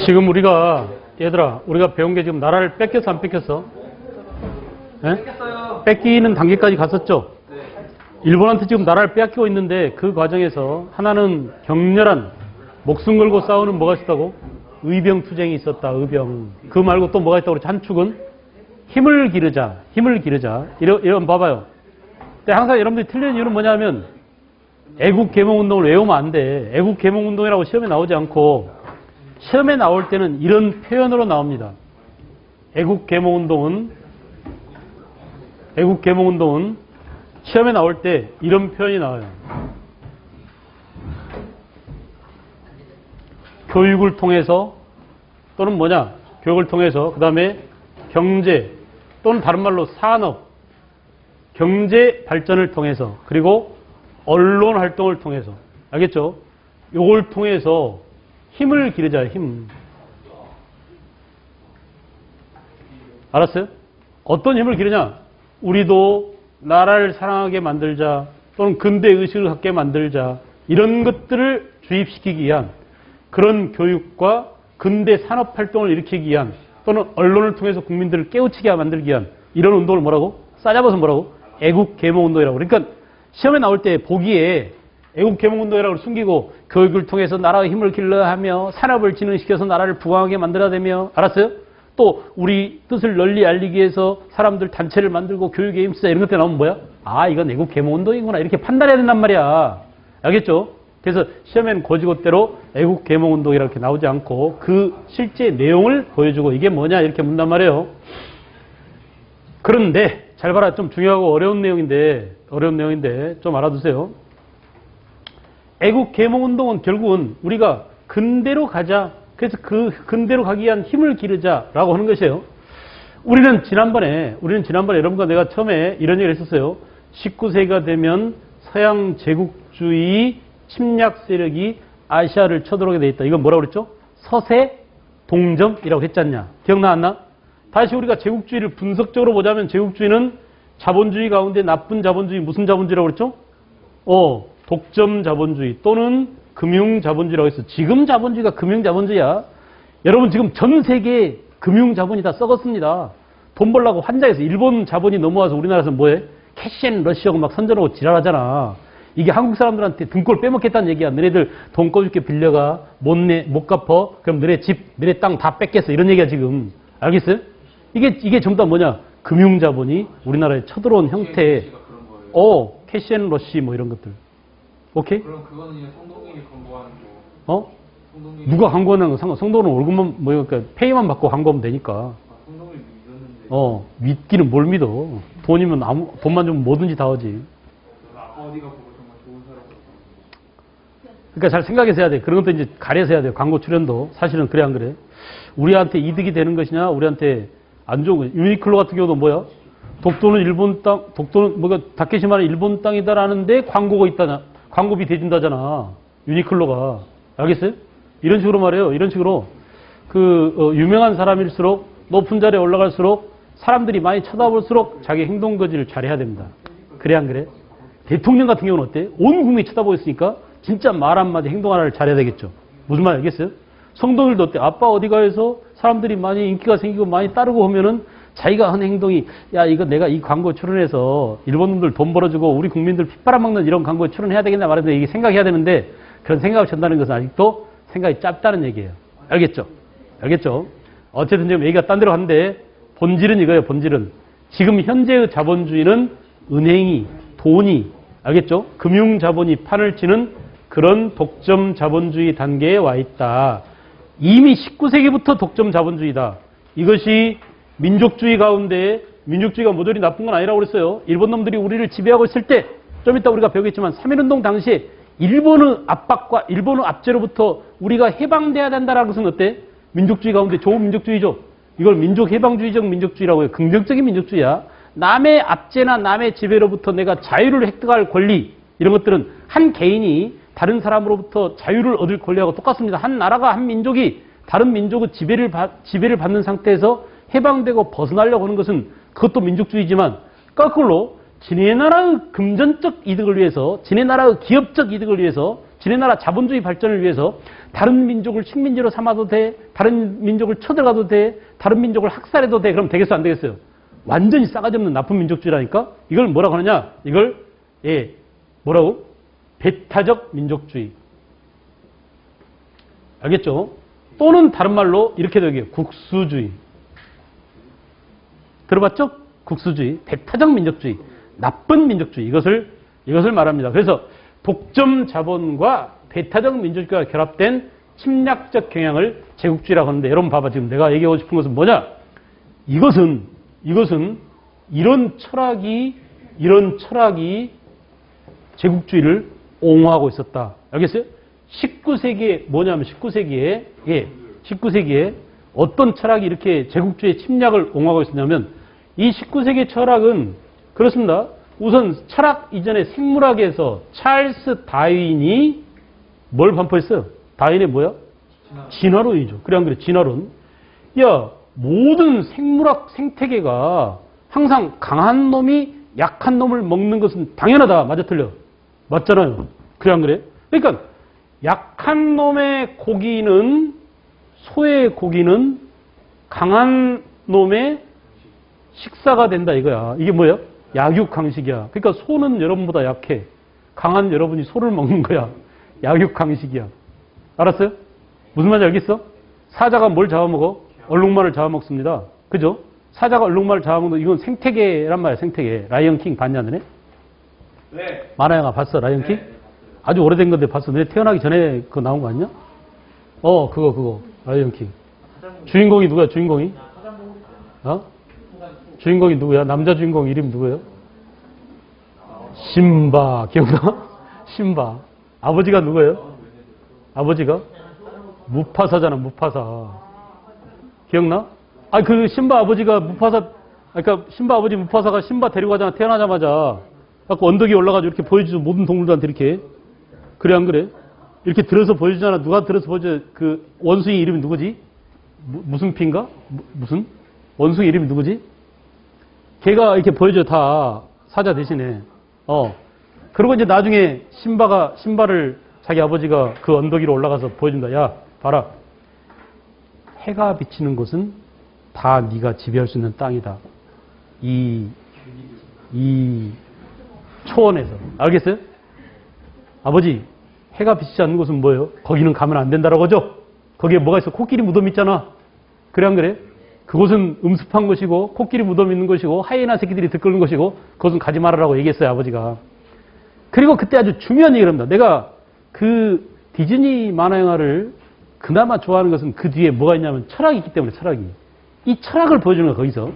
지금 우리가 얘들아 우리가 배운 게 지금 나라를 뺏겼어 안 뺏겼어? 네? 뺏기는 단계까지 갔었죠? 일본한테 지금 나라를 빼앗기고 있는데 그 과정에서 하나는 격렬한 목숨 걸고 싸우는 뭐가 있었다고? 의병투쟁이 있었다. 의병. 그 말고 또 뭐가 있다고 그랬지? 한 축은 힘을 기르자. 힘을 기르자. 이런 봐봐요. 근데 항상 여러분들이 틀리는 이유는 뭐냐면 애국개몽운동을 외우면 안 돼. 애국개몽운동이라고 시험에 나오지 않고 시험에 나올 때는 이런 표현으로 나옵니다. 애국개몽운동은 시험에 나올 때 이런 표현이 나와요. 교육을 통해서 또는 뭐냐? 교육을 통해서 그 다음에 경제 또는 다른 말로 산업, 경제 발전을 통해서 그리고 언론 활동을 통해서 알겠죠? 요걸 통해서 힘을 기르자. 힘. 알았어요? 어떤 힘을 기르냐? 우리도 나라를 사랑하게 만들자 또는 근대 의식을 갖게 만들자 이런 것들을 주입시키기 위한 그런 교육과 근대 산업 활동을 일으키기 위한 또는 언론을 통해서 국민들을 깨우치게 만들기 위한 이런 운동을 뭐라고? 싸잡아서 뭐라고? 애국개몽운동이라고. 그러니까 시험에 나올 때 보기에 애국개몽운동이라고 숨기고 교육을 통해서 나라의 힘을 길러야 하며 산업을 진흥시켜서 나라를 부강하게 만들어야 되며 알았어요? 또 우리 뜻을 널리 알리기 위해서 사람들 단체를 만들고 교육에 힘쓰자 이런 것들 나오면 뭐야? 아 이건 애국개몽운동이구나 이렇게 판단해야 된단 말이야. 알겠죠? 그래서 시험에는 고지고대로 애국개몽운동이라고 이렇게 나오지 않고 그 실제 내용을 보여주고 이게 뭐냐 이렇게 묻단 말이에요. 그런데 잘 봐라. 좀 중요하고 어려운 내용인데 좀 알아두세요. 애국개몽운동은 결국은 우리가 근대로 가자. 그래서 그 근대로 가기 위한 힘을 기르자라고 하는 것이에요. 우리는 지난번에 여러분과 내가 처음에 이런 얘기를 했었어요. 19세기가 되면 서양 제국주의 침략 세력이 아시아를 쳐들어오게 돼 있다. 이건 뭐라고 그랬죠? 서세 동점이라고 했지 않냐. 기억나 안 나? 다시 우리가 제국주의를 분석적으로 보자면 제국주의는 자본주의 가운데 나쁜 자본주의 무슨 자본주의라고 그랬죠? 독점 자본주의 또는 금융 자본주의라고 했어. 지금 자본주의가 금융 자본주의야. 여러분 지금 전 세계 금융 자본이 다 썩었습니다. 돈 벌려고 환장해서 일본 자본이 넘어와서 우리나라에서 뭐해? 캐시앤러시하고 막 선전하고 지랄하잖아. 이게 한국 사람들한테 등골 빼먹겠다는 얘기야. 너네들 돈 꺼줄게 빌려가 못 갚어. 그럼 너네 집, 너네 땅 다 뺏겠어. 이런 얘기야 지금. 알겠어요? 이게 전부 다 뭐냐? 금융 자본이 우리나라에 쳐들어온 형태의 캐시앤러시 뭐 이런 것들. 오케이? 그럼 그거는 이제 성동일이 광고하는 거. 성동일이 누가 광고하는 거 상관. 성동은 월급만 그러니까 페이만 받고 광고하면 되니까. 성동일 믿었는데. 믿기는 뭘 믿어. 돈이면 돈만 주면 뭐든지 다 하지. 아빠 어디가 보고 정말 좋은 사람. 그러니까 잘 생각해서 해야 돼. 그런 것도 이제 가려서 해야 돼. 광고 출연도. 사실은 그래 안 그래? 우리한테 이득이 되는 것이냐, 우리한테 안 좋은 거냐. 유니클로 같은 경우도 뭐야? 독도는 일본 땅, 다케시마는 일본 땅이다라는데 광고가 있다냐. 광고비 대준다잖아. 유니클로가. 알겠어요? 이런 식으로 말해요. 이런 식으로. 유명한 사람일수록 높은 자리에 올라갈수록 사람들이 많이 쳐다볼수록 자기 행동 거지를 잘해야 됩니다. 그래 안 그래? 대통령 같은 경우는 어때? 온 국민이 쳐다보고 있으니까 진짜 말 한마디 행동 하나를 잘해야 되겠죠. 무슨 말 알겠어요? 성동일도 어때? 아빠 어디가 해서 사람들이 많이 인기가 생기고 많이 따르고 하면은 자기가 한 행동이 야 이거 내가 이 광고 출연해서 일본 놈들 돈 벌어주고 우리 국민들 피 빨아먹는 이런 광고에 출연해야 되겠나 말해서 이게 생각해야 되는데 그런 생각을 전다는 것은 아직도 생각이 짧다는 얘기예요. 알겠죠? 어쨌든 지금 얘기가 딴 데로 갔는데 본질은 이거예요. 본질은 지금 현재의 자본주의는 은행이 돈이 알겠죠? 금융 자본이 판을 치는 그런 독점 자본주의 단계에 와 있다. 이미 19세기부터 독점 자본주의다. 이것이 민족주의 가운데 민족주의가 모조리 나쁜 건 아니라고 그랬어요. 일본 놈들이 우리를 지배하고 있을 때 좀 이따 우리가 배우겠지만 3.1운동 당시에 일본의 압박과 일본의 압제로부터 우리가 해방돼야 된다라는 것은 어때? 민족주의 가운데 좋은 민족주의죠. 이걸 민족해방주의적 민족주의라고 해요. 긍정적인 민족주의야. 남의 압제나 남의 지배로부터 내가 자유를 획득할 권리 이런 것들은 한 개인이 다른 사람으로부터 자유를 얻을 권리하고 똑같습니다. 한 나라가 한 민족이 다른 민족의 지배를 받는 상태에서 해방되고 벗어나려고 하는 것은 그것도 민족주의지만 거꾸로 지네 나라의 금전적 이득을 위해서 지네 나라의 기업적 이득을 위해서 지네 나라 자본주의 발전을 위해서 다른 민족을 식민지로 삼아도 돼, 다른 민족을 쳐들어가도 돼, 다른 민족을 학살해도 돼. 그럼 되겠어, 안 되겠어요? 완전히 싸가지 없는 나쁜 민족주의라니까? 이걸 뭐라고 하느냐? 이걸, 예, 뭐라고? 배타적 민족주의. 알겠죠? 또는 다른 말로 이렇게 되게 국수주의. 들어봤죠? 국수주의, 배타적 민족주의, 나쁜 민족주의. 이것을 말합니다. 그래서 독점 자본과 배타적 민족주의가 결합된 침략적 경향을 제국주의라고 하는데, 여러분 봐봐. 지금 내가 얘기하고 싶은 것은 뭐냐? 이것은 이런 철학이 제국주의를 옹호하고 있었다. 알겠어요? 19세기에 뭐냐면 19세기에 어떤 철학이 이렇게 제국주의 침략을 옹호하고 있었냐면, 이 19세기 철학은 그렇습니다. 우선 철학 이전에 생물학에서 찰스 다윈이 뭘 반포했어요? 다윈의 뭐야? 진화론이죠. 그래 안 그래? 진화론. 야, 모든 생물학 생태계가 항상 강한 놈이 약한 놈을 먹는 것은 당연하다. 맞아 틀려? 맞잖아요. 그래 안 그래? 그러니까 약한 놈의 고기는, 소의 고기는 강한 놈의 식사가 된다 이거야. 이게 뭐야? 약육강식이야. 그러니까 소는 여러분보다 약해. 강한 여러분이 소를 먹는 거야. 약육강식이야. 알았어요? 무슨 말인지 알겠어? 사자가 뭘 잡아먹어? 얼룩말을 잡아먹습니다. 그죠? 사자가 얼룩말을 잡아먹는, 이건 생태계란 말이야. 생태계. 라이언킹 봤냐 너네? 네. 만화영화 봤어? 라이언킹? 네. 아주 오래된 건데 봤어. 너네 태어나기 전에 그거 나온 거 아니야? 그거. 라이언킹. 주인공이 누구야? 주인공이? 어? 주인공이 누구야? 남자 주인공 이름 누구예요? 심바. 기억나? 심바. 아버지가 누구예요? 아버지가? 무파사잖아, 무파사. 기억나? 그 심바 아버지가 무파사, 그러니까 심바 아버지 무파사가 심바 데리고 가잖아, 태어나자마자. 갖고 언덕에 올라가지고 이렇게 보여주죠. 모든 동물들한테 이렇게. 그래, 안 그래? 이렇게 들어서 보여주잖아. 누가 들어서 보여줘? 그 원숭이 이름이 누구지? 무슨 피인가? 무슨? 원숭이 이름이 누구지? 걔가 이렇게 보여줘, 다. 사자 대신에. 그리고 이제 나중에 신바를 자기 아버지가 그 언덕 위로 올라가서 보여준다. 야, 봐라. 해가 비치는 곳은 다 네가 지배할 수 있는 땅이다. 이 초원에서. 알겠어요? 아버지, 해가 비치지 않는 곳은 뭐예요? 거기는 가면 안 된다라고 하죠? 거기에 뭐가 있어? 코끼리 무덤 있잖아. 그래, 안 그래? 그곳은 음습한 곳이고, 코끼리 무덤 있는 곳이고, 하이에나 새끼들이 들끓는 곳이고, 그것은 가지 말아라고 얘기했어요, 아버지가. 그리고 그때 아주 중요한 얘기를 합니다. 내가 그 디즈니 만화 영화를 그나마 좋아하는 것은 그 뒤에 뭐가 있냐면 철학이 있기 때문에, 철학이. 이 철학을 보여주는 거야, 거기서.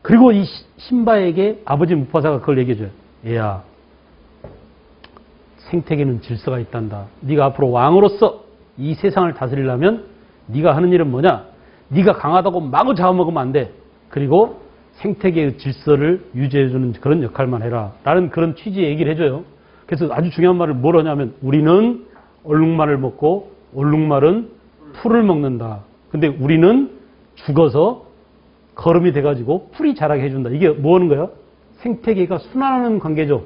그리고 이 신바에게 아버지 무파사가 그걸 얘기해줘요. 얘야, 생태계는 질서가 있단다. 네가 앞으로 왕으로서 이 세상을 다스리려면 네가 하는 일은 뭐냐? 네가 강하다고 마구 잡아먹으면 안 돼. 그리고 생태계의 질서를 유지해주는 그런 역할만 해라. 라는 그런 취지의 얘기를 해줘요. 그래서 아주 중요한 말을 뭘 하냐면, 우리는 얼룩말을 먹고 얼룩말은 풀을 먹는다. 근데 우리는 죽어서 거름이 돼가지고 풀이 자라게 해준다. 이게 뭐 하는 거야? 생태계가 순환하는 관계죠.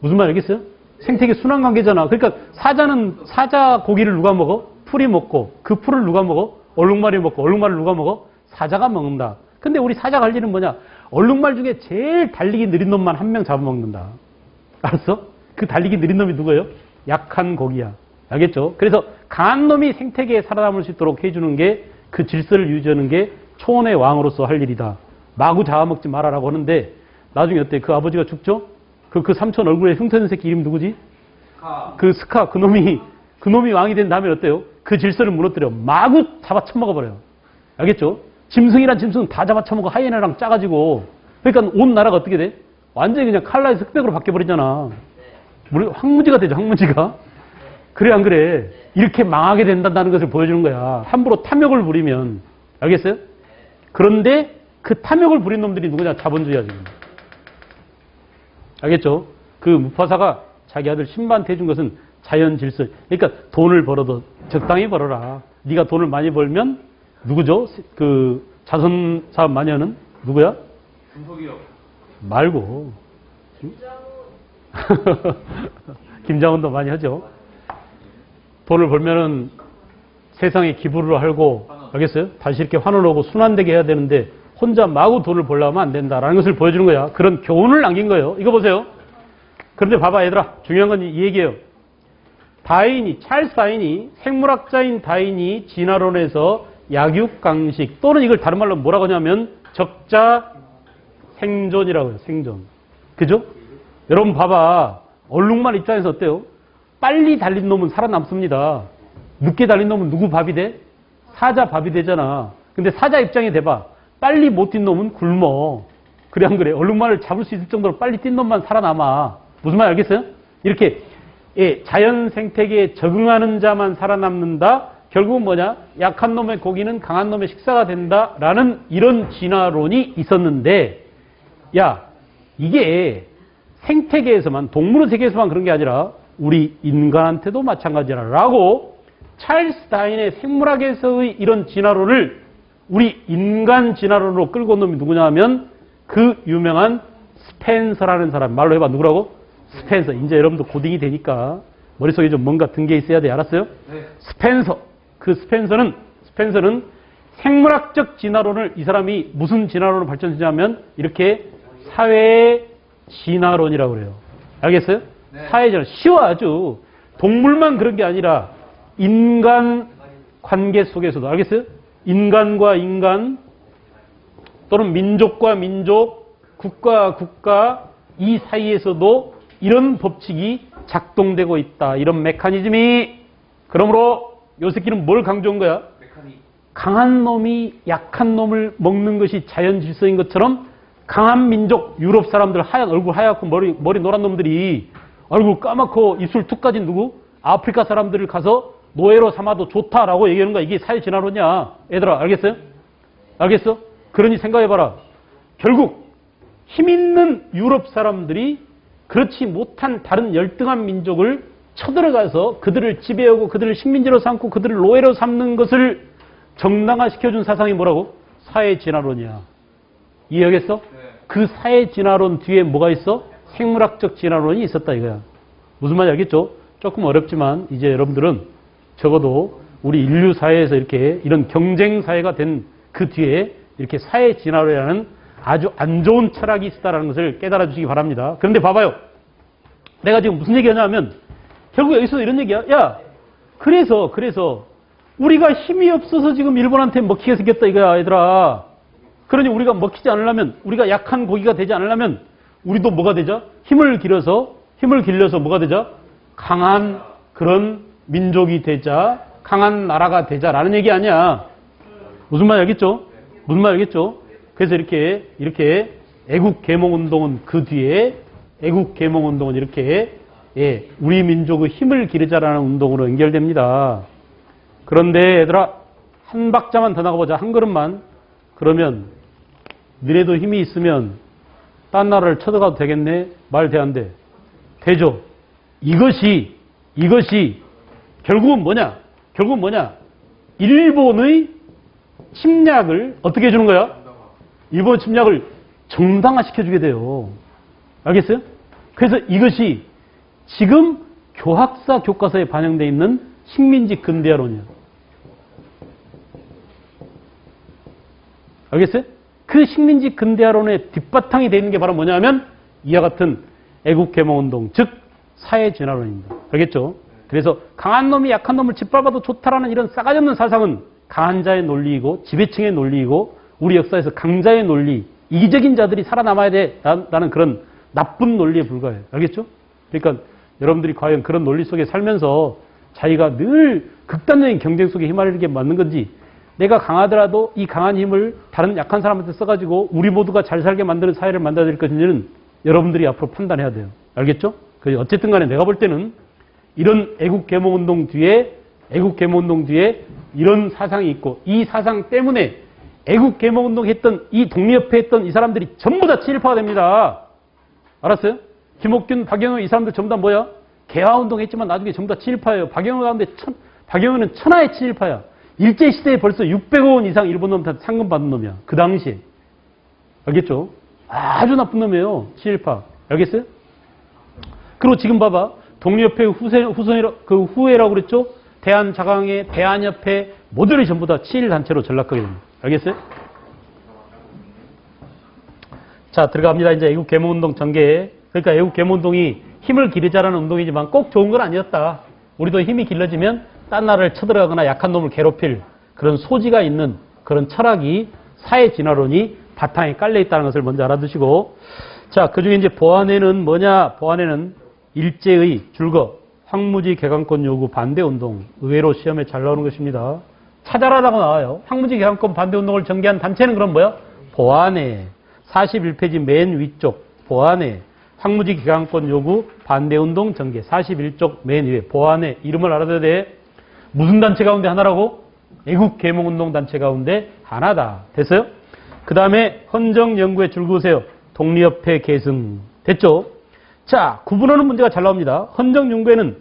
무슨 말 알겠어요? 생태계 순환 관계잖아. 그러니까 사자 고기를 누가 먹어? 풀이 먹고, 그 풀을 누가 먹어? 얼룩말이 먹고, 얼룩말을 누가 먹어? 사자가 먹는다. 근데 우리 사자가 할 일은 뭐냐? 얼룩말 중에 제일 달리기 느린 놈만 한 명 잡아먹는다. 알았어? 그 달리기 느린 놈이 누구예요? 약한 고기야. 알겠죠? 그래서 강한 놈이 생태계에 살아남을 수 있도록 해주는 게, 그 질서를 유지하는 게 초원의 왕으로서 할 일이다. 마구 잡아먹지 말아라고 하는데, 나중에 어때? 그 아버지가 죽죠? 그 삼촌 얼굴에 흉터진 새끼 이름 누구지? 그 스카. 그놈이 왕이 된 다음에 어때요? 그 질서를 무너뜨려. 마구 잡아 처먹어버려요. 알겠죠? 짐승이란 짐승은 다 잡아 처먹어. 하이에나랑 짜가지고. 그러니까 온 나라가 어떻게 돼? 완전히 그냥 칼라에서 흑백으로 바뀌어버리잖아. 우리 황무지가 되죠, 황무지가. 그래, 안 그래? 이렇게 망하게 된다는 것을 보여주는 거야. 함부로 탐욕을 부리면. 알겠어요? 그런데 그 탐욕을 부린 놈들이 누구냐? 자본주의야, 지금. 알겠죠? 그 무파사가 자기 아들 신바한테 해준 것은 자연 질서. 그러니까 돈을 벌어도 적당히 벌어라. 네가 돈을 많이 벌면 누구죠? 그 자선 사업 많이 하는 누구야? 중소기업. 말고. 김장훈도 많이 하죠. 돈을 벌면은 세상에 기부를 하고, 알겠어요? 다시 이렇게 환원하고 순환되게 해야 되는데, 혼자 마구 돈을 벌려면 안 된다라는 것을 보여주는 거야. 그런 교훈을 남긴 거예요. 이거 보세요. 그런데 봐봐, 얘들아. 중요한 건 이 얘기예요. 찰스 다윈이, 생물학자인 다윈이 진화론에서 약육강식, 또는 이걸 다른 말로 뭐라고 하냐면, 적자 생존이라고 해요. 생존. 그죠? 여러분 봐봐. 얼룩말 입장에서 어때요? 빨리 달린 놈은 살아남습니다. 늦게 달린 놈은 누구 밥이 돼? 사자 밥이 되잖아. 근데 사자 입장에 대봐. 빨리 못 뛴 놈은 굶어. 그래 안 그래? 얼룩말을 잡을 수 있을 정도로 빨리 뛴 놈만 살아남아. 무슨 말 알겠어요? 이렇게 자연 생태계에 적응하는 자만 살아남는다. 결국은 뭐냐? 약한 놈의 고기는 강한 놈의 식사가 된다라는 이런 진화론이 있었는데, 야, 이게 생태계에서만, 동물의 세계에서만 그런 게 아니라 우리 인간한테도 마찬가지라고 찰스 다윈의 생물학에서의 이런 진화론을 우리 인간 진화론으로 끌고 온 놈이 누구냐 하면 그 유명한 스펜서라는 사람. 말로 해봐. 누구라고? 스펜서. 이제 여러분도 고딩이 되니까 머릿속에 좀 뭔가 든 게 있어야 돼. 알았어요? 네. 스펜서. 그 스펜서는 생물학적 진화론을, 이 사람이 무슨 진화론을 발전시켰냐면 이렇게 사회의 진화론이라고 그래요. 알겠어요? 네. 사회의 진화. 쉬워 아주. 동물만 그런 게 아니라 인간 관계 속에서도. 알겠어요? 인간과 인간, 또는 민족과 민족, 국가와 국가, 이 사이에서도 이런 법칙이 작동되고 있다. 이런 메커니즘이. 그러므로 요 새끼는 뭘 강조한 거야? 강한 놈이 약한 놈을 먹는 것이 자연 질서인 것처럼 강한 민족, 유럽 사람들 얼굴 하얗고 머리 노란 놈들이 얼굴 까맣고 입술 툭 까진 누구? 아프리카 사람들을 가서 노예로 삼아도 좋다라고 얘기하는 거야. 이게 사회 진화론이야. 얘들아, 알겠어요? 알겠어? 그러니 생각해봐라. 결국 힘 있는 유럽 사람들이 그렇지 못한 다른 열등한 민족을 쳐들어가서 그들을 지배하고 그들을 식민지로 삼고 그들을 노예로 삼는 것을 정당화시켜준 사상이 뭐라고? 사회 진화론이야. 이해하겠어? 네. 그 사회 진화론 뒤에 뭐가 있어? 생물학적 진화론이 있었다 이거야. 무슨 말인지 알겠죠? 조금 어렵지만 이제 여러분들은 적어도 우리 인류 사회에서 이렇게 이런 경쟁 사회가 된 그 뒤에 이렇게 사회 진화론이라는 아주 안 좋은 철학이 있다는 것을 깨달아 주시기 바랍니다. 그런데 봐봐요. 내가 지금 무슨 얘기하냐면 결국 여기서 이런 얘기야. 야, 그래서 우리가 힘이 없어서 지금 일본한테 먹히게 생겼다 이거야, 얘들아. 그러니 우리가 먹히지 않으려면, 우리가 약한 고기가 되지 않으려면 우리도 뭐가 되자? 힘을 길러서 뭐가 되자? 강한 그런 민족이 되자, 강한 나라가 되자라는 얘기 아니야. 무슨 말 알겠죠? 무슨 말 알겠죠? 그래서 이렇게 애국 계몽 운동은 그 뒤에 애국 계몽 운동은 이렇게 우리 민족의 힘을 기르자라는 운동으로 연결됩니다. 그런데 얘들아, 한 박자만 더 나가보자. 한 걸음만. 그러면 너네도 힘이 있으면 딴 나라를 쳐들어가도 되겠네? 말 돼 안 돼? 되죠. 이것이 결국은 뭐냐? 일본의 침략을 어떻게 해주는 거야? 일본 침략을 정당화시켜주게 돼요. 알겠어요? 그래서 이것이 지금 교학사 교과서에 반영되어 있는 식민지 근대화론이야. 알겠어요? 그 식민지 근대화론의 뒷바탕이 되어 있는 게 바로 뭐냐면 이와 같은 애국계몽운동, 즉 사회진화론입니다. 알겠죠? 그래서 강한 놈이 약한 놈을 짓밟아도 좋다라는 이런 싸가지 없는 사상은 강한 자의 논리이고 지배층의 논리이고 우리 역사에서 강자의 논리, 이기적인 자들이 살아남아야 돼라는 그런 나쁜 논리에 불과해요. 알겠죠? 그러니까 여러분들이 과연 그런 논리 속에 살면서 자기가 늘 극단적인 경쟁 속에 휘말리게 맞는 건지, 내가 강하더라도 이 강한 힘을 다른 약한 사람한테 써가지고 우리 모두가 잘 살게 만드는 사회를 만들어야 될 것인지는 여러분들이 앞으로 판단해야 돼요. 알겠죠? 어쨌든 간에 내가 볼 때는 이런 애국계몽운동 뒤에 이런 사상이 있고, 이 사상 때문에 애국계몽운동 했던 이 독립협회 했던 이 사람들이 전부 다 친일파가 됩니다. 알았어요? 김옥균, 박영우 이 사람들 전부 다 뭐야? 개화운동 했지만 나중에 전부 다 친일파예요. 박영우 가운데 박영우는 천하의 친일파야. 일제시대에 벌써 600억 원 이상 일본 놈한테 상금 받은 놈이야. 그 당시에. 알겠죠? 아주 나쁜 놈이에요. 친일파. 알겠어요? 그리고 지금 봐봐. 독립협회 후예라고 그랬죠? 대한자강회, 대한협회 모두들이 전부 다 친일단체로 전락하게 됩니다. 알겠어요? 자, 들어갑니다. 이제 애국개몽운동 전개. 그러니까 애국개몽운동이 힘을 기르자라는 운동이지만 꼭 좋은 건 아니었다. 우리도 힘이 길러지면 딴 나라를 쳐들어가거나 약한 놈을 괴롭힐 그런 소지가 있는 그런 철학이 사회 진화론이 바탕에 깔려 있다는 것을 먼저 알아두시고, 자, 그 중에 이제 보완에는 뭐냐? 보완에는 일제의 줄거 황무지 개강권 요구 반대 운동, 의외로 시험에 잘 나오는 것입니다. 찾아라라고 나와요. 황무지 개강권 반대 운동을 전개한 단체는 그럼 뭐야? 보완에 41페이지 맨 위쪽 보완에 황무지 개강권 요구 반대 운동 전개 41쪽 맨 위에 보완에 이름을 알아둬야 돼. 무슨 단체 가운데 하나라고? 애국개몽운동 단체 가운데 하나다. 됐어요? 그 다음에 헌정연구에 줄 그으세요. 독립협회 계승. 됐죠? 자, 구분하는 문제가 잘 나옵니다. 헌정연구회는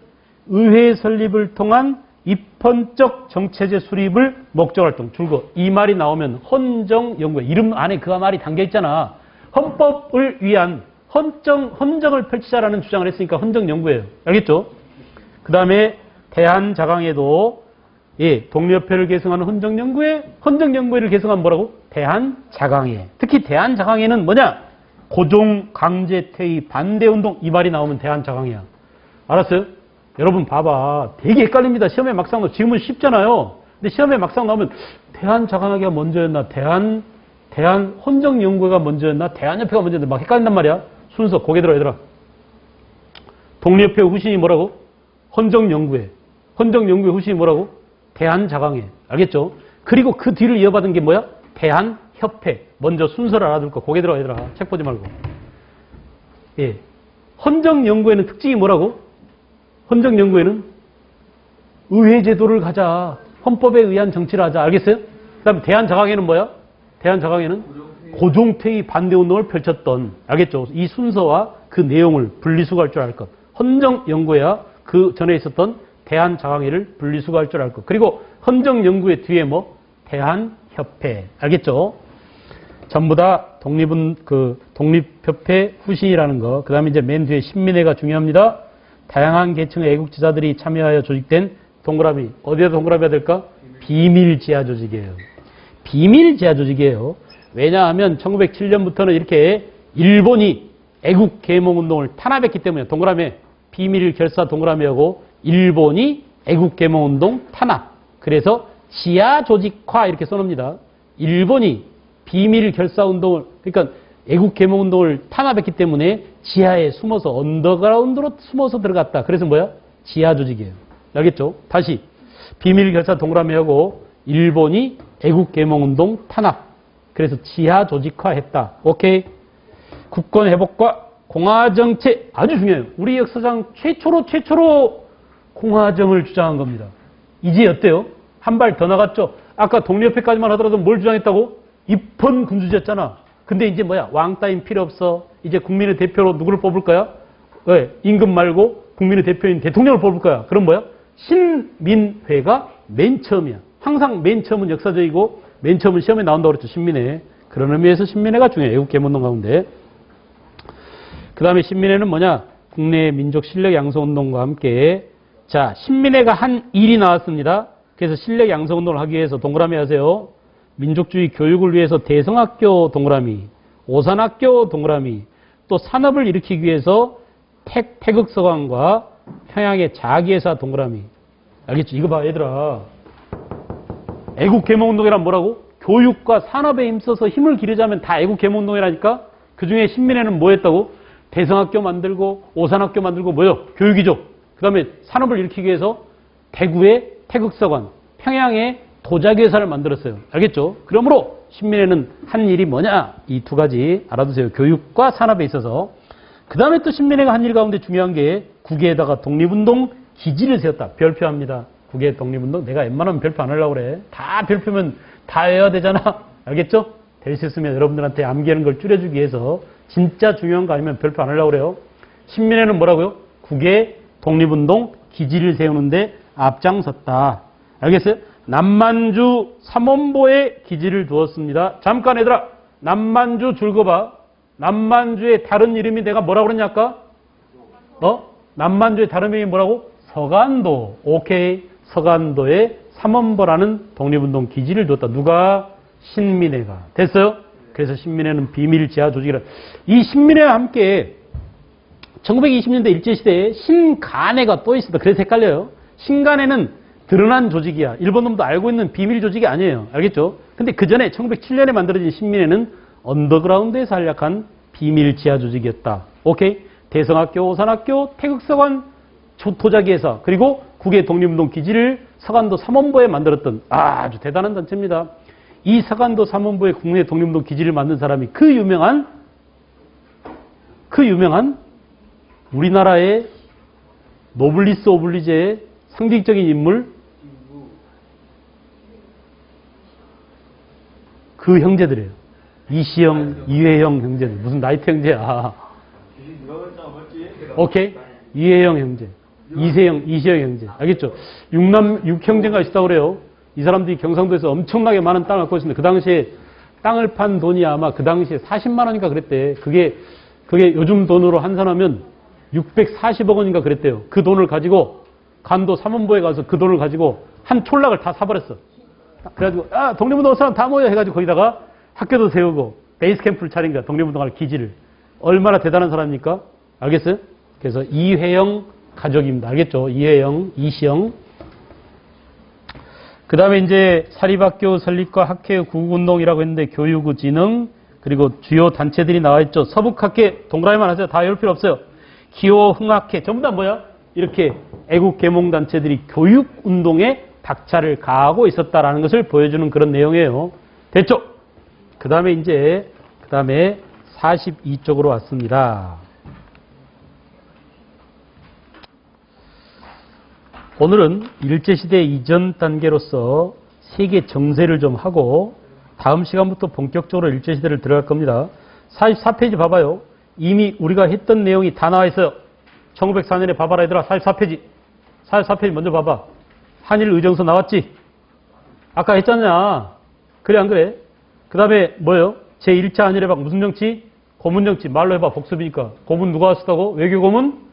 의회 설립을 통한 입헌적 정체제 수립을 목적활동. 줄거 이 말이 나오면 헌정연구회. 이름 안에 그 말이 담겨 있잖아. 헌법을 위한 헌정을 펼치자라는 주장을 했으니까 헌정연구회예요. 알겠죠? 그 다음에 대한자강회도 예, 독립협회를 계승하는 헌정연구회, 헌정연구회를 계승한 뭐라고? 대한자강회. 특히 대한자강회는 뭐냐? 고종 강제퇴위 반대운동 이 말이 나오면 대한자강회야. 알았어요? 여러분 봐봐. 되게 헷갈립니다. 시험에 막상 나오면 지금은 쉽잖아요. 근데 시험에 막상 나오면 대한자강회가 먼저였나? 헌정연구회가 먼저였나? 대한협회가 먼저였나? 막 헷갈린단 말이야. 순서 고개 들어 얘들아. 독립협회 후신이 뭐라고? 헌정연구회. 헌정연구회 후신이 뭐라고? 대한자강회. 알겠죠? 그리고 그 뒤를 이어받은 게 뭐야? 대한협회. 먼저 순서를 알아둘 거. 고개 들어 얘들아. 책 보지 말고. 예. 헌정연구회는 특징이 뭐라고? 헌정연구회는 의회제도를 가자. 헌법에 의한 정치를 하자. 알겠어요? 그 다음에 대한자강회는 뭐야? 대한자강회는 고종퇴위 반대운동을 펼쳤던. 알겠죠? 이 순서와 그 내용을 분리수거할 줄 알 것. 헌정연구회야 그 전에 있었던 대한자강회를 분리수거할 줄 알 것. 그리고 헌정연구회 뒤에 뭐? 대한협회. 알겠죠? 전부 다 독립협회 후신이라는 거. 그 다음에 이제 맨 뒤에 신민회가 중요합니다. 다양한 계층의 애국지사들이 참여하여 조직된 동그라미. 어디에 동그라미가 될까? 비밀지하 조직이에요. 비밀지하 조직이에요. 왜냐하면 1907년부터는 이렇게 일본이 애국개몽운동을 탄압했기 때문에 동그라미 비밀 결사 동그라미하고 일본이 애국개몽운동 탄압. 그래서 지하 조직화 이렇게 써놓습니다. 일본이 비밀 결사 운동을 그러니까 애국개몽운동을 탄압했기 때문에 지하에 숨어서 언더그라운드로 숨어서 들어갔다. 그래서 뭐야? 지하 조직이에요. 알겠죠? 다시 비밀 결사 동그라미하고 일본이 애국개몽운동 탄압. 그래서 지하 조직화했다. 오케이. 국권 회복과 공화정체 아주 중요해요. 우리 역사상 최초로 공화정을 주장한 겁니다. 이제 어때요? 한 발 더 나갔죠. 아까 독립협회까지만 하더라도 뭘 주장했다고? 입헌 군주제였잖아. 근데 이제 뭐야? 왕 따윈 필요 없어. 이제 국민의 대표로 누구를 뽑을 거야? 왜? 임금 말고 국민의 대표인 대통령을 뽑을 거야. 그럼 뭐야? 신민회가 맨 처음이야. 항상 맨 처음은 역사적이고 맨 처음은 시험에 나온다고 그랬죠. 신민회. 그런 의미에서 신민회가 중요해. 애국개몽운동 가운데. 그 다음에 신민회는 뭐냐? 국내 민족 실력 양성운동과 함께 자 신민회가 한 일이 나왔습니다. 그래서 실력 양성운동을 하기 위해서 동그라미 하세요. 민족주의 교육을 위해서 대성학교 동그라미, 오산학교 동그라미, 또 산업을 일으키기 위해서 태극서관과 평양의 자기회사 동그라미. 알겠지? 이거 봐 얘들아. 애국개몽운동이란 뭐라고? 교육과 산업에 힘써서 힘을 기르자면 다 애국개몽운동이라니까? 그 중에 신민회는 뭐 했다고? 대성학교 만들고 오산학교 만들고 뭐요? 교육이죠. 그 다음에 산업을 일으키기 위해서 대구의 태극서관, 평양의 도자기회사를 만들었어요. 알겠죠? 그러므로 신민회는 한 일이 뭐냐? 이 두 가지 알아두세요. 교육과 산업에 있어서. 그 다음에 또 신민회가 한 일 가운데 중요한 게 국외에다가 독립운동 기지를 세웠다. 별표합니다. 국외 독립운동. 내가 웬만하면 별표 안 하려고 그래. 다 별표면 다 외워야 되잖아. 알겠죠? 될 수 있으면 여러분들한테 암기하는 걸 줄여주기 위해서 진짜 중요한 거 아니면 별표 안 하려고 그래요. 신민회는 뭐라고요? 국외 독립운동 기지를 세우는데 앞장섰다. 알겠어요? 남만주 삼원보에 기지를 두었습니다. 잠깐 얘들아. 남만주 줄 거봐. 남만주의 다른 이름이 내가 뭐라고 그랬냐 아까? 남만주의 다른 이름이 뭐라고? 서간도. 오케이. 서간도에 삼원보라는 독립운동 기지를 뒀다. 누가? 신민회가. 됐어요? 그래서 신민회는 비밀 지하 조직이라. 이 신민회와 함께 1920년대 일제시대에 신간회가 또 있습니다. 그래서 헷갈려요. 신간회는 드러난 조직이야. 일본 놈도 알고 있는 비밀 조직이 아니에요. 알겠죠? 근데 그 전에 1907년에 만들어진 신민회는 언더그라운드에서 활약한 비밀 지하 조직이었다. 오케이? 대성학교, 오산학교, 태극서관, 토자기회사, 그리고 국외 독립운동 기지를 서간도 삼원보에 만들었던 아주 대단한 단체입니다. 이 서간도 삼원보의 국내 독립운동 기지를 만든 사람이 그 유명한 우리나라의 노블리스 오블리제의 상징적인 인물, 그 형제들이에요. 이시영, 이회영 형제들. 무슨 나이트 형제야. 오케이? 이회영 형제. 이시영 형제. 알겠죠? 육형제가 있다고 그래요. 이 사람들이 경상도에서 엄청나게 많은 땅을 갖고 있습니다. 그 당시에 땅을 판 돈이 아마 그 당시에 40만 원인가 그랬대. 그게 요즘 돈으로 환산하면 640억 원인가 그랬대요. 그 돈을 가지고 간도 삼원보에 가서 그 돈을 가지고 한 촌락을 다 사버렸어. 그래가지고 독립운동 사람 다 모여 해가지고 거기다가 학교도 세우고 베이스 캠프를 차린 거야. 독립운동할 기지를. 얼마나 대단한 사람입니까? 알겠어요? 그래서 이회영 가족입니다. 알겠죠? 이회영, 이시영. 그 다음에 이제 사립학교 설립과 학회 구국운동이라고 했는데 교육의 진흥, 그리고 주요 단체들이 나와 있죠. 서북학회, 동그라미만 하세요. 다 외울 필요 없어요. 기호흥학회, 전부 다 뭐야? 이렇게 애국 계몽 단체들이 교육운동에 박차를 가하고 있었다라는 것을 보여주는 그런 내용이에요. 됐죠? 그 다음에 42쪽으로 왔습니다. 오늘은 일제시대 이전 단계로서 세계 정세를 좀 하고 다음 시간부터 본격적으로 일제시대를 들어갈 겁니다. 44페이지 봐봐요. 이미 우리가 했던 내용이 다 나와 있어요. 1904년에 봐봐라 얘들아. 44페이지. 44페이지 먼저 봐봐. 한일 의정서 나왔지? 아까 했잖냐. 그래 안 그래? 그 다음에 뭐예요? 제1차 한일회박 무슨 정치? 고문 정치. 말로 해봐. 복습이니까. 고문 누가 썼다고? 외교고문?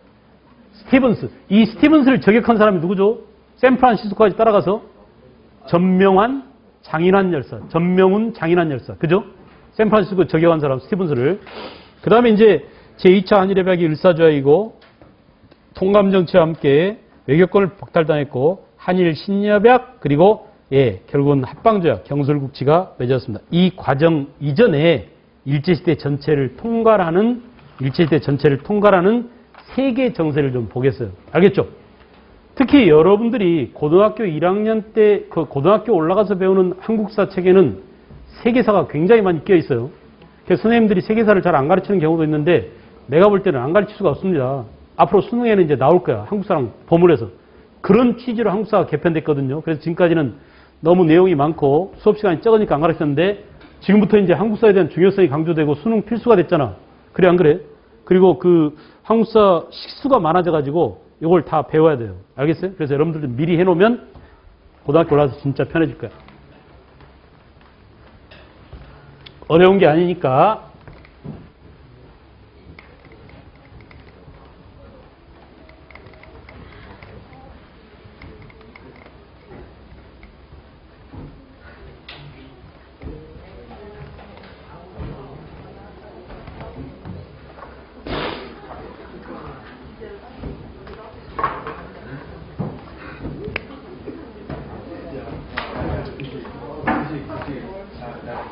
스티븐스. 이 스티븐스를 저격한 사람이 누구죠? 샌프란시스코까지 따라가서 전명환 장인환 열사. 전명훈 장인환 열사. 그죠? 샌프란시스코 저격한 사람 스티븐스를. 그 다음에 이제 제2차 한일회박이 일사조약이고 통감정치와 함께 외교권을 박탈당했고 한일 신협약 그리고 결국은 합방조약 경술국치가 맺었습니다. 이 과정 이전에 일제시대 전체를 통괄하는 세계 정세를 좀 보겠어요. 알겠죠? 특히 여러분들이 고등학교 1학년 때 그 고등학교 올라가서 배우는 한국사 책에는 세계사가 굉장히 많이 끼어 있어요. 그래서 선생님들이 세계사를 잘 안 가르치는 경우도 있는데 내가 볼 때는 안 가르칠 수가 없습니다. 앞으로 수능에는 이제 나올 거야. 한국사랑 버무려서. 그런 취지로 한국사가 개편됐거든요. 그래서 지금까지는 너무 내용이 많고 수업 시간이 적으니까 안 가르쳤는데 지금부터 이제 한국사에 대한 중요성이 강조되고 수능 필수가 됐잖아. 그래 안 그래? 그리고 그 한국사 식수가 많아져가지고 이걸 다 배워야 돼요. 알겠어요? 그래서 여러분들도 미리 해놓으면 고등학교 올라와서 진짜 편해질 거야. 어려운 게 아니니까.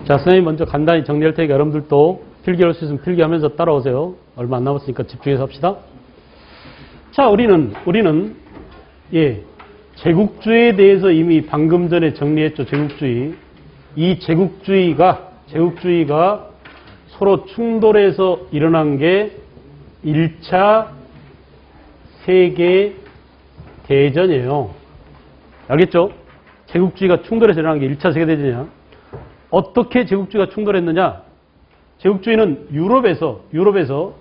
자, 선생님 먼저 간단히 정리할 테니까 여러분들도 필기할 수 있으면 필기하면서 따라오세요. 얼마 안 남았으니까 집중해서 합시다. 자, 우리는 제국주의에 대해서 이미 방금 전에 정리했죠. 제국주의. 이 제국주의가 서로 충돌해서 일어난 게 1차 세계 대전이에요. 알겠죠? 제국주의가 충돌해서 일어난 게 1차 세계 대전이야. 어떻게 제국주의가 충돌했느냐? 제국주의는 유럽에서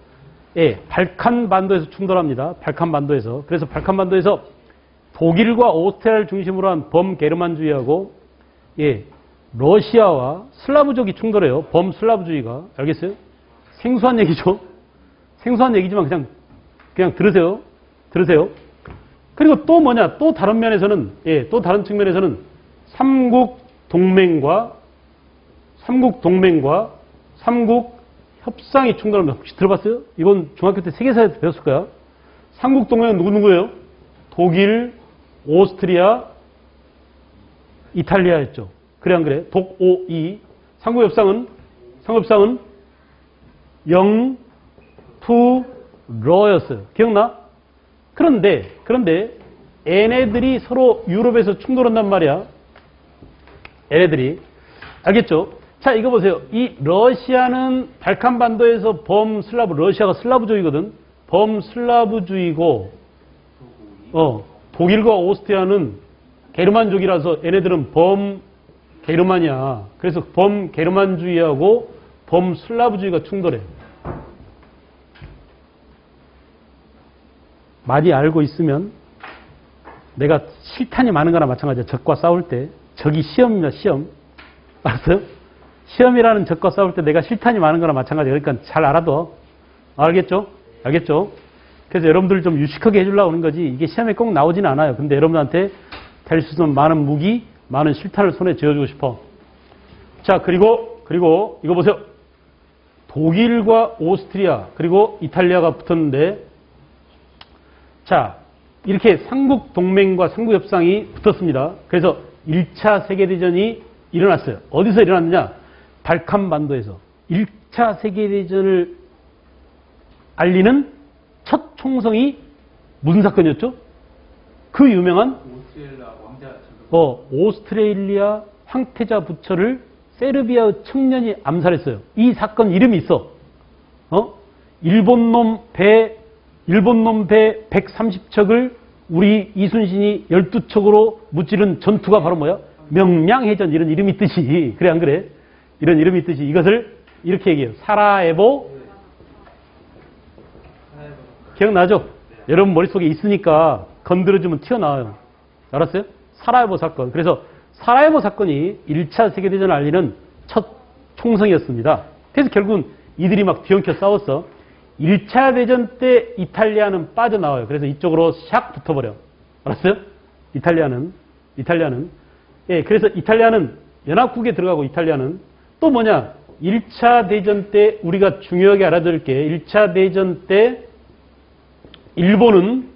발칸반도에서 충돌합니다. 발칸반도에서. 그래서 발칸반도에서 독일과 오스트리아를 중심으로 한 범게르만주의하고 러시아와 슬라브족이 충돌해요. 범슬라브주의가. 알겠어요? 생소한 얘기죠? 생소한 얘기지만 그냥 들으세요. 그리고 또 뭐냐? 또 다른 면에서는, 예, 또 다른 측면에서는 삼국 동맹과 삼국 협상이 충돌합니다. 혹시 들어봤어요? 이건 중학교 때 세계사에서 배웠을 거야. 삼국 동맹은 누구예요? 독일, 오스트리아, 이탈리아였죠. 그래 안 그래? 독오이. 삼국협상은 영, 투, 러였어요. 기억나? 그런데 얘네들이 서로 유럽에서 충돌한단 말이야. 얘네들이. 알겠죠? 자, 이거 보세요. 이 러시아는 발칸반도에서 러시아가 슬라브주의거든. 범슬라브주의고, 독일과 오스트리아는 게르만족이라서 얘네들은 범게르만이야. 그래서 범게르만주의하고 범슬라브주의가 충돌해. 많이 알고 있으면 내가 실탄이 많은 거나 마찬가지야. 적과 싸울 때. 적이 시험이야, 시험. 알았어요? 시험이라는 적과 싸울 때 내가 실탄이 많은 거나 마찬가지야. 그러니까 잘 알아둬. 알겠죠? 알겠죠? 그래서 여러분들 좀 유식하게 해주려고 하는 거지. 이게 시험에 꼭 나오진 않아요. 근데 여러분한테 될 수 있는 많은 무기, 많은 실탄을 손에 쥐어주고 싶어. 자, 그리고 이거 보세요. 독일과 오스트리아, 그리고 이탈리아가 붙었는데, 자, 이렇게 삼국 동맹과 삼국 협상이 붙었습니다. 그래서 1차 세계대전이 일어났어요. 어디서 일어났느냐? 발칸반도에서. 1차 세계대전을 알리는 첫 총성이 무슨 사건이었죠? 그 유명한 오스트레일리아 황태자 부처를 세르비아의 청년이 암살했어요. 이 사건 이름이 있어. 일본놈 배 130척을 우리 이순신이 12척으로 무찌른 전투가 바로 뭐야? 명량해전. 이런 이름이 있듯이. 그래 안 그래? 이런 이름이 있듯이 이것을 이렇게 얘기해요. 사라에보. 기억나죠? 여러분 머릿속에 있으니까 건드려주면 튀어나와요. 알았어요? 사라에보 사건. 그래서 사라에보 사건이 1차 세계대전을 알리는 첫 총성이었습니다. 그래서 결국은 이들이 막 뒤엉켜 싸웠어. 1차 대전 때 이탈리아는 빠져나와요. 그래서 이쪽으로 샥 붙어버려. 알았어요? 이탈리아는. 예, 그래서 이탈리아는 연합국에 들어가고 이탈리아는 또 뭐냐? 1차 대전 때 우리가 중요하게 알아둘 게 1차 대전 때 일본은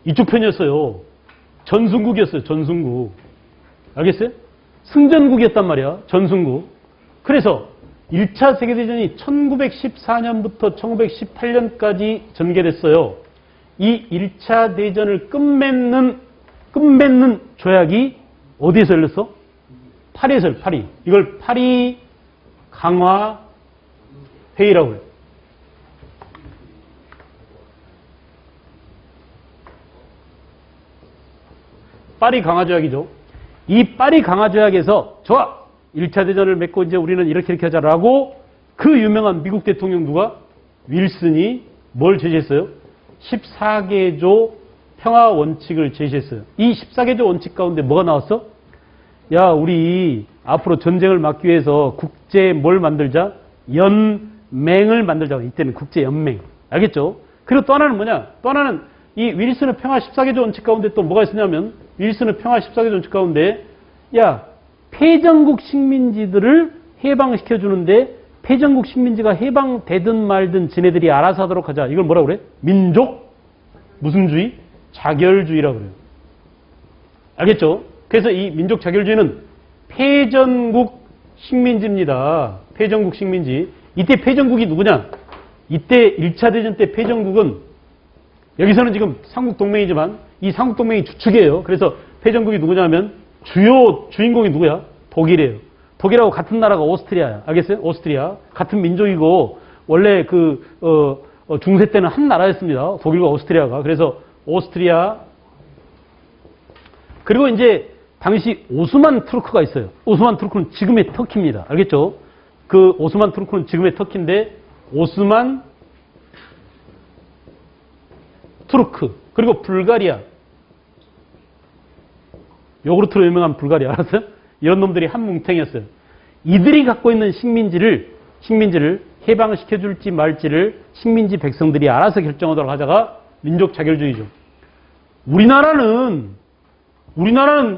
이쪽 편이었어요. 전순국이었어요. 전순국. 알겠어요? 승전국이었단 말이야. 전순국. 그래서 1차 세계대전이 1914년부터 1918년까지 전개됐어요. 이 1차 대전을 끝맺는 조약이 어디에서 열렸어? 파리에서 열렸어. 파리. 이걸 파리 강화 회의라고 해요. 파리 강화 조약이죠. 이 파리 강화 조약에서 좋아. 1차 대전을 맺고 이제 우리는 이렇게 하자라고 그 유명한 미국 대통령 누가? 윌슨이 뭘 제시했어요? 14개조 평화 원칙을 제시했어요. 이 14개조 원칙 가운데 뭐가 나왔어? 야, 우리 앞으로 전쟁을 막기 위해서 국제 뭘 만들자? 연맹을 만들자고. 이때는 국제 연맹. 알겠죠? 그리고 또 하나는 뭐냐? 또 하나는 이 윌슨의 평화 14개조 원칙 가운데 또 뭐가 있었냐면 윌슨의 평화 14개조 원칙 가운데 야, 패전국 식민지들을 해방시켜주는데 패전국 식민지가 해방되든 말든 지네들이 알아서 하도록 하자. 이걸 뭐라고 그래? 민족 무슨 주의? 자결주의라고 그래요. 알겠죠? 그래서 이 민족 자결주의는 패전국 식민지입니다. 패전국 식민지. 이때 패전국이 누구냐? 이때 1차 대전 때 패전국은 여기서는 지금 삼국동맹이지만 이 삼국동맹이 주축이에요. 그래서 패전국이 누구냐면 주요 주인공이 누구야? 독일이에요. 독일하고 같은 나라가 오스트리아야. 알겠어요? 오스트리아. 같은 민족이고 원래 중세 때는 한 나라였습니다. 독일과 오스트리아가. 그래서 오스트리아. 그리고 이제 당시 오스만 투르크가 있어요. 오스만 투르크는 지금의 터키입니다. 알겠죠? 그 오스만 투르크는 지금의 터키인데 오스만 투르크. 그리고 불가리아. 요구르트로 유명한 불가리아. 알았어요? 이런 놈들이 한 뭉탱이였어요. 이들이 갖고 있는 식민지를 해방시켜줄지 말지를 식민지 백성들이 알아서 결정하도록 하자가 민족 자결주의죠. 우리나라는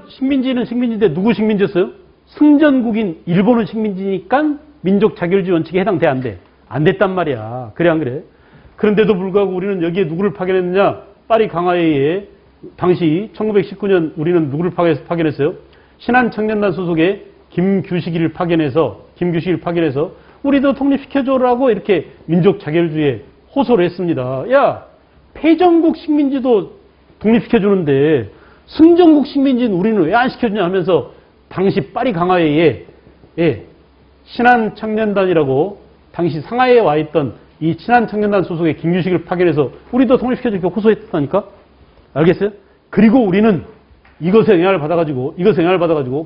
식민지인데 누구 식민지였어요? 승전국인 일본은 식민지니까 민족 자결주의 원칙에 해당돼 안 돼? 안 됐단 말이야. 그래 안 그래? 그런데도 불구하고 우리는 여기에 누구를 파견했느냐? 파리 강화회의에 당시 1919년 우리는 누구를 파견했어요? 신한청년단 소속의 김규식이를 파견해서 우리도 독립시켜줘라고 이렇게 민족 자결주의에 호소를 했습니다. 야, 패전국 식민지도 독립시켜주는데 승전국 식민지는 우리는 왜 안 시켜주냐 하면서 당시 파리 강화회의에 신한청년단이라고 당시 상하이에 와 있던 이 신한청년단 소속의 김규식을 파견해서 우리도 독립시켜주기로 호소했다니까? 알겠어요? 그리고 우리는 이것에 영향을 받아가지고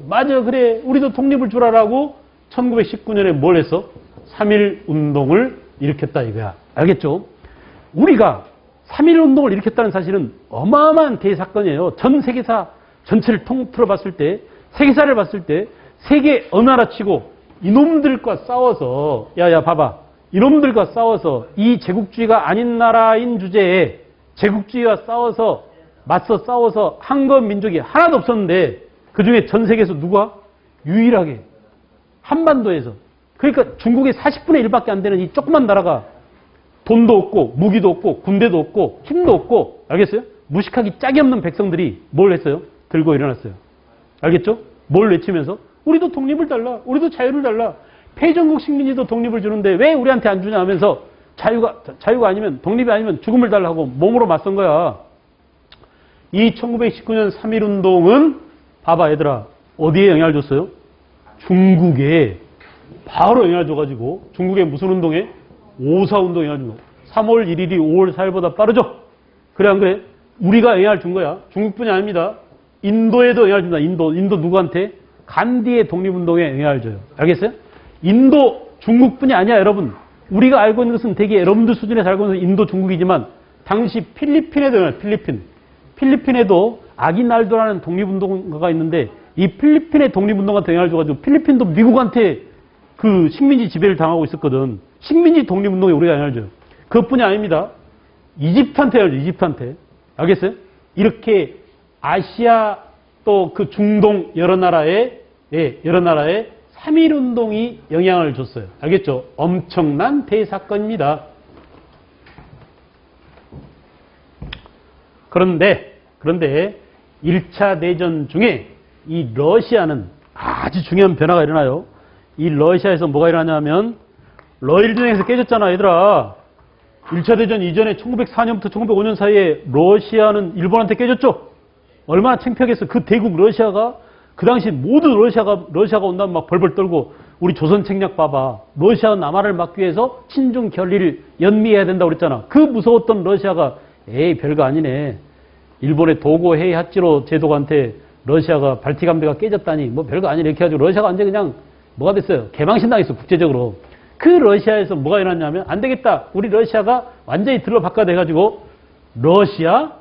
맞아 그래 우리도 독립을 주라라고 1919년에 뭘 했어? 3.1 운동을 일으켰다 이거야. 알겠죠? 우리가 3.1 운동을 일으켰다는 사실은 어마어마한 대사건이에요. 전 세계사 전체를 통틀어 봤을 때, 세계사를 봤을 때 세계 어느 나라 치고 이놈들과 싸워서 봐봐. 이놈들과 싸워서 이 제국주의가 아닌 나라인 주제에 제국주의와 맞서 싸워서 한국 민족이 하나도 없었는데 그중에 전 세계에서 누가? 유일하게 한반도에서. 그러니까 중국의 40분의 1밖에 안 되는 이 조그만 나라가 돈도 없고 무기도 없고 군대도 없고 힘도 없고 알겠어요? 무식하기 짝이 없는 백성들이 뭘 했어요? 들고 일어났어요. 알겠죠? 뭘 외치면서? 우리도 독립을 달라. 우리도 자유를 달라. 패전국 식민지도 독립을 주는데 왜 우리한테 안 주냐 하면서 자유가 아니면 독립이 아니면 죽음을 달라고 몸으로 맞선 거야. 이 1919년 3.1 운동은 봐봐 얘들아 어디에 영향을 줬어요? 중국에 바로 영향을 줘가지고 중국의 무슨 운동에? 5.4 운동에 영향을 준 거. 3월 1일이 5월 4일보다 빠르죠? 그래 안 그래? 우리가 영향을 준 거야. 중국뿐이 아닙니다. 인도에도 영향을 줍니다. 인도 누구한테? 간디의 독립운동에 영향을 줘요. 알겠어요? 중국뿐이 아니야 여러분. 우리가 알고 있는 것은 되게 여러분들 수준에서 알고 있는 인도, 중국이지만 당시 필리핀에도 영향을 필리핀에도 아기날도라는 독립운동가가 있는데 이 필리핀의 독립운동가한테 영향을 줘가지고 필리핀도 미국한테 그 식민지 지배를 당하고 있었거든. 식민지 독립운동에 우리가 영향을 줘요. 그것뿐이 아닙니다. 이집트한테 영향을 줘요. 이집트한테. 알겠어요? 이렇게 아시아 또 그 중동 여러 나라에 3.1 운동이 영향을 줬어요. 알겠죠? 엄청난 대사건입니다. 그런데 1차 대전 중에 이 러시아는 아주 중요한 변화가 일어나요. 이 러시아에서 뭐가 일어나냐면 러일전에서 깨졌잖아 얘들아. 1차 대전 이전에 1904년부터 1905년 사이에 러시아는 일본한테 깨졌죠. 얼마나 창피하겠어. 그 대국 러시아가 그 당시 모든 러시아가 온다면 막 벌벌 떨고 우리 조선 책략 봐봐. 러시아가 남한을 막기 위해서 친중 결의를 연미해야 된다고 그랬잖아. 그 무서웠던 러시아가 별거 아니네. 일본의 도고 헤이하치로 제독한테 러시아가 발틱 함대가 깨졌다니 뭐 별거 아니네 이렇게 해가지고 러시아가 완전 그냥 뭐가 됐어요. 개망신당했어 국제적으로. 그 러시아에서 뭐가 일어났냐면 안 되겠다. 우리 러시아가 완전히 들러바꿔 돼가지고 러시아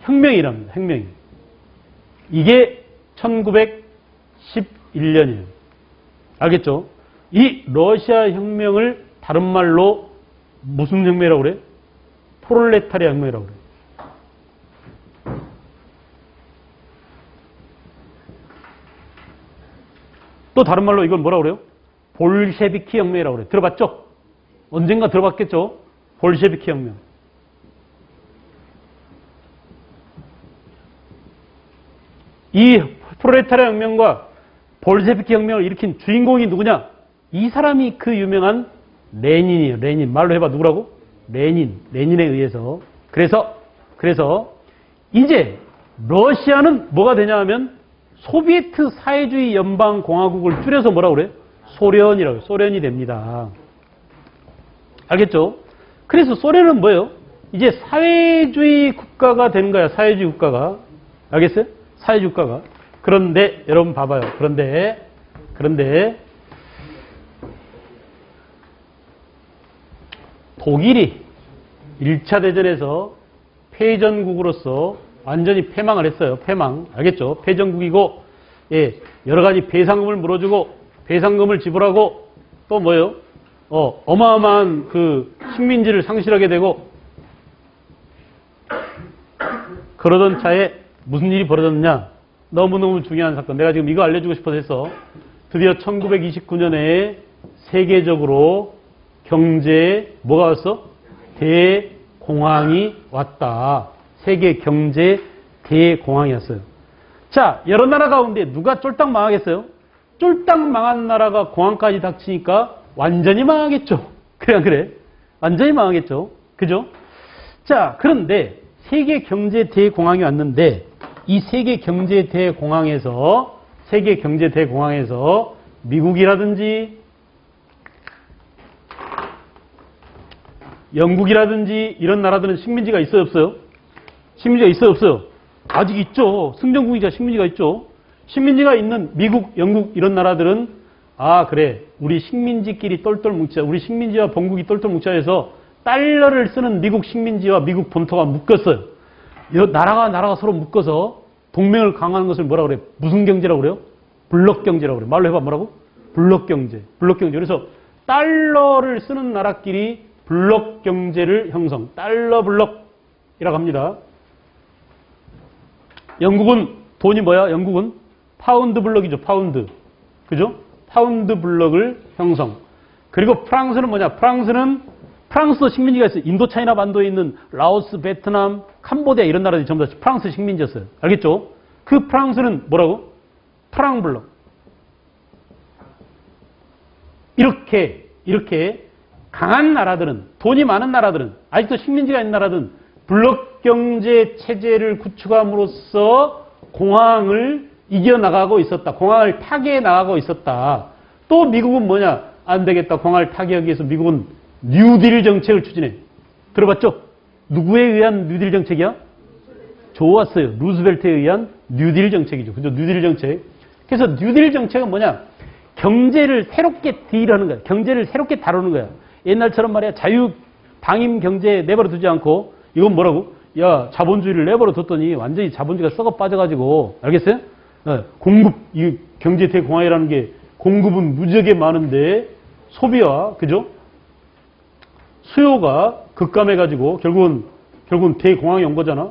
혁명이랍니다. 혁명이. 이게 1911년이에요. 알겠죠? 이 러시아 혁명을 다른 말로 무슨 혁명이라고 그래? 프롤레타리아 혁명이라고 그래. 또 다른 말로 이걸 뭐라고 그래요? 볼셰비키 혁명이라고 그래. 들어봤죠? 언젠가 들어봤겠죠? 볼셰비키 혁명. 이 프롤레타리아 혁명과 볼셰비키 혁명을 일으킨 주인공이 누구냐? 이 사람이 그 유명한 레닌이에요. 레닌. 말로 해봐. 누구라고? 레닌에 의해서. 그래서 이제 러시아는 뭐가 되냐 하면 소비에트 사회주의 연방공화국을 줄여서 뭐라고 그래? 소련이라고 해요. 소련이 됩니다. 알겠죠? 그래서 소련은 뭐예요? 이제 사회주의 국가가 되는 거야. 사회주의 국가가. 알겠어요? 사회주의 국가가. 그런데 여러분 봐봐요. 그런데 독일이 1차 대전에서 패전국으로서 완전히 패망을 했어요. 패망. 알겠죠? 패전국이고 여러 가지 배상금을 물어주고 배상금을 지불하고 또 뭐예요? 어마어마한 그 식민지를 상실하게 되고 그러던 차에 무슨 일이 벌어졌느냐? 너무너무 중요한 사건. 내가 지금 이거 알려주고 싶어서 했어. 드디어 1929년에 세계적으로 경제에 뭐가 왔어? 대공황이 왔다. 세계 경제 대공황이었어요. 자, 여러 나라 가운데 누가 쫄딱 망하겠어요? 쫄딱 망한 나라가 공황까지 닥치니까 완전히 망하겠죠. 그래, 안 그래? 완전히 망하겠죠. 그죠? 자, 그런데 세계 경제 대공황이 왔는데 이 세계 경제 대공황에서 미국이라든지 영국이라든지 이런 나라들은 식민지가 있어요, 없어요? 식민지가 있어요, 없어요? 아직 있죠. 승전국이자 식민지가 있죠. 식민지가 있는 미국, 영국 이런 나라들은 아 그래 우리 식민지끼리 똘똘 뭉치자. 우리 식민지와 본국이 똘똘 뭉치자 해서 달러를 쓰는 미국 식민지와 미국 본토가 묶었어요. 나라가 서로 묶어서 동맹을 강화하는 것을 뭐라 그래? 무슨 경제라고 그래요? 블록 경제라고 그래요. 말로 해봐 뭐라고? 블록 경제. 블록 경제. 그래서 달러를 쓰는 나라끼리 블록 경제를 형성. 달러 블록이라고 합니다. 영국은 돈이 뭐야? 영국은 파운드 블록이죠. 파운드. 그죠? 파운드 블록을 형성. 그리고 프랑스는 뭐냐? 프랑스도 식민지가 있어요. 인도차이나 반도에 있는 라오스, 베트남, 캄보디아 이런 나라들이 전부 다 프랑스 식민지였어요. 알겠죠? 그 프랑스는 뭐라고? 프랑블록. 이렇게 강한 나라들은, 돈이 많은 나라들은, 아직도 식민지가 있는 나라들은 블록 경제 체제를 구축함으로써 공황을 이겨나가고 있었다. 공황을 타개해 나가고 있었다. 또 미국은 뭐냐? 안 되겠다. 공황을 타개하기 위해서 미국은 뉴딜 정책을 추진해. 들어봤죠? 누구에 의한 뉴딜 정책이야? 좋았어요. 루즈벨트에 의한 뉴딜 정책이죠. 그죠? 뉴딜 정책. 그래서 뉴딜 정책은 뭐냐? 경제를 새롭게 딜하는 거야. 경제를 새롭게 다루는 거야. 옛날처럼 말이야. 자유 방임 경제 내버려 두지 않고 이건 뭐라고? 야, 자본주의를 내버려 뒀더니 완전히 자본주의가 썩어 빠져가지고 알겠어요? 공급, 이 경제 대공황이라는 게 공급은 무지하게 많은데 소비와 그죠? 수요가 급감해가지고 결국은 대공황이 온 거잖아.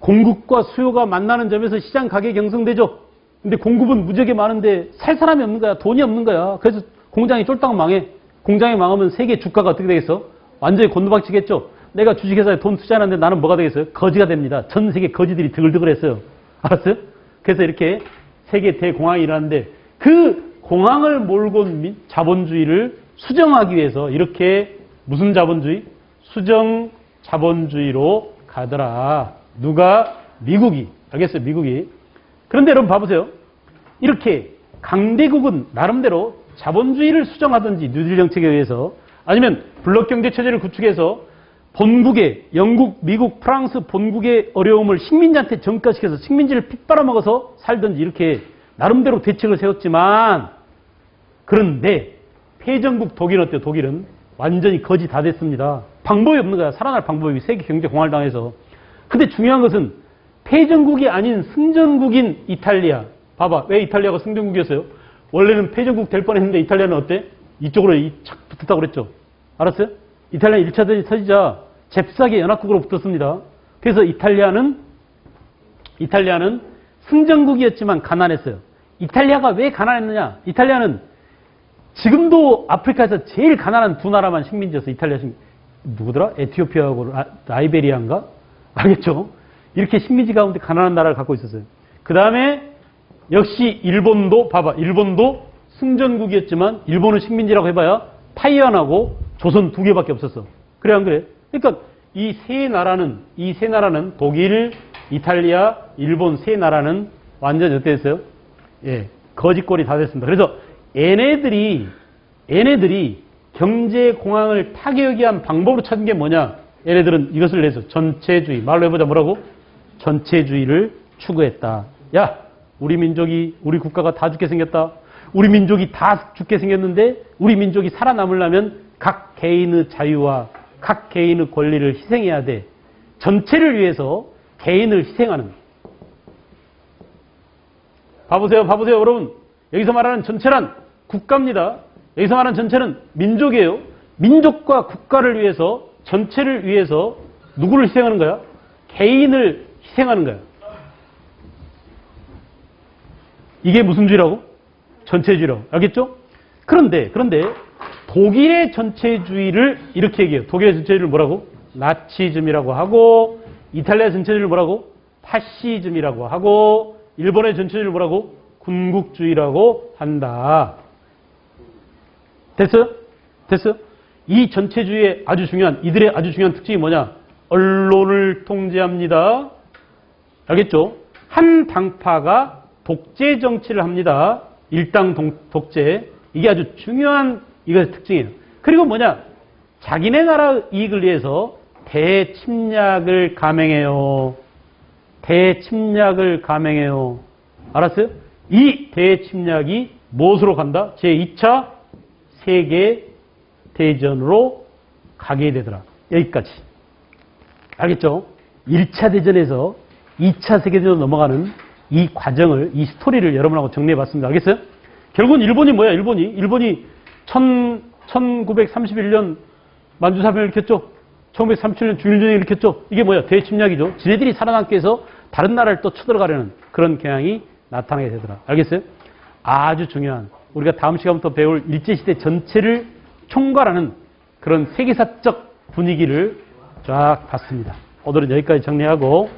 공급과 수요가 만나는 점에서 시장 가격이 형성되죠. 근데 공급은 무지하게 많은데 살 사람이 없는 거야. 돈이 없는 거야. 그래서 공장이 쫄딱 망해. 공장이 망하면 세계 주가가 어떻게 되겠어? 완전히 곤두박치겠죠. 내가 주식회사에 돈 투자하는데 나는 뭐가 되겠어요? 거지가 됩니다. 전 세계 거지들이 드글드글했어요. 알았어요? 그래서 이렇게 세계 대공황이 일어났는데 그 공황을 몰고 온 자본주의를 수정하기 위해서 이렇게 무슨 자본주의? 수정 자본주의로 가더라. 누가? 미국이. 알겠어요? 미국이. 그런데 여러분 봐보세요. 이렇게 강대국은 나름대로 자본주의를 수정하든지 뉴딜 정책에 의해서 아니면 블록 경제 체제를 구축해서 본국의 영국, 미국, 프랑스 본국의 어려움을 식민지한테 전가시켜서 식민지를 핏바라먹어서 살든지 이렇게 나름대로 대책을 세웠지만 그런데 패전국 독일 어때요? 독일은 완전히 거지 다 됐습니다. 방법이 없는 거야. 살아날 방법이 세계 경제 공황을 당해서. 근데 중요한 것은 패전국이 아닌 승전국인 이탈리아. 봐봐. 왜 이탈리아가 승전국이었어요? 원래는 패전국 될 뻔했는데 이탈리아는 어때? 이쪽으로 착 붙었다고 그랬죠. 알았어요? 이탈리아 1차 대전이 터지자 잽싸게 연합국으로 붙었습니다. 그래서 이탈리아는 승전국이었지만 가난했어요. 이탈리아가 왜 가난했느냐? 이탈리아는 지금도 아프리카에서 제일 가난한 두 나라만 식민지였어요. 이탈리아 누구더라? 에티오피아하고 라이베리아인가? 알겠죠? 이렇게 식민지 가운데 가난한 나라를 갖고 있었어요. 그 다음에 역시 일본도 봐봐. 일본도 승전국이었지만 일본은 식민지라고 해봐야 타이완하고 조선 두 개밖에 없었어. 그래 안 그래? 그러니까 이 세 나라는 독일, 이탈리아, 일본 세 나라는 완전히 어땠어요? 예, 거지꼴이 다 됐습니다. 그래서 얘네들이 경제 공황을 타개하기 위한 방법으로 찾은 게 뭐냐? 얘네들은 이것을 내서 전체주의, 말로 해보자 뭐라고? 전체주의를 추구했다. 야, 우리 민족이, 우리 국가가 다 죽게 생겼다. 우리 민족이 다 죽게 생겼는데 우리 민족이 살아남으려면 각 개인의 자유와 각 개인의 권리를 희생해야 돼. 전체를 위해서 개인을 희생하는. 봐보세요, 여러분. 여기서 말하는 전체란 국가입니다. 여기서 말하는 전체는 민족이에요. 민족과 국가를 위해서, 전체를 위해서 누구를 희생하는 거야? 개인을 희생하는 거야. 이게 무슨 주의라고? 전체주의라고. 알겠죠? 그런데 독일의 전체주의를 이렇게 얘기해요. 독일의 전체주의를 뭐라고? 나치즘이라고 하고, 이탈리아 전체주의를 뭐라고? 파시즘이라고 하고, 일본의 전체주의를 뭐라고? 군국주의라고 한다. 됐어요? 이 전체주의의 이들의 아주 중요한 특징이 뭐냐? 언론을 통제합니다. 알겠죠? 한 당파가 독재 정치를 합니다. 일당 독재. 이게 아주 중요한 이것의 특징이에요. 그리고 뭐냐? 자기네 나라 이익을 위해서 대침략을 감행해요. 알았어요? 이 대침략이 무엇으로 간다? 제2차 세계대전으로 가게 되더라. 여기까지. 알겠죠? 1차 대전에서 2차 세계대전으로 넘어가는 이 과정을, 이 스토리를 여러분하고 정리해봤습니다. 알겠어요? 결국은 일본이 뭐야? 일본이 1931년 만주사변을 일으켰죠? 1937년 중일전쟁을 일으켰죠? 이게 뭐야? 대침략이죠. 지네들이 살아남기 위해서 다른 나라를 또 쳐들어가려는 그런 경향이 나타나게 되더라. 알겠어요? 아주 중요한, 우리가 다음 시간부터 배울 일제시대 전체를 총괄하는 그런 세계사적 분위기를 쫙 봤습니다. 오늘은 여기까지 정리하고